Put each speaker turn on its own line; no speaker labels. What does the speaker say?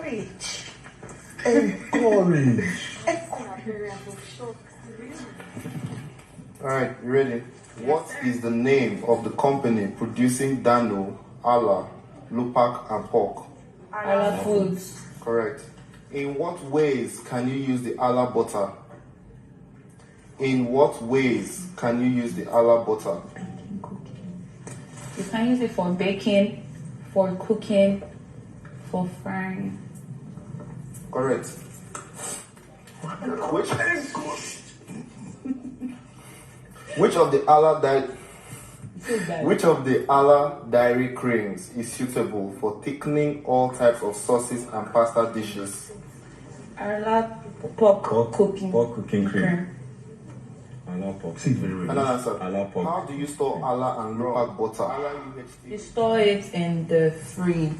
Encourage.
Encourage.
Alright, you ready? What is the name of the company producing Dano, Allah, Lupak, and Pork?
Allah Foods.
Correct. In what ways can you use the Allah butter? In what ways can you use the Allah butter?
You can use it for baking, for cooking, for frying.
Correct. Which of the Allah dairy creams is suitable for thickening all types of sauces and pasta dishes?
Allah pork cooking cream.
Allah pork. See, very well.
Another answer.
Allah pork.
How do you store Allah and Lupak butter?
You store it in the fridge.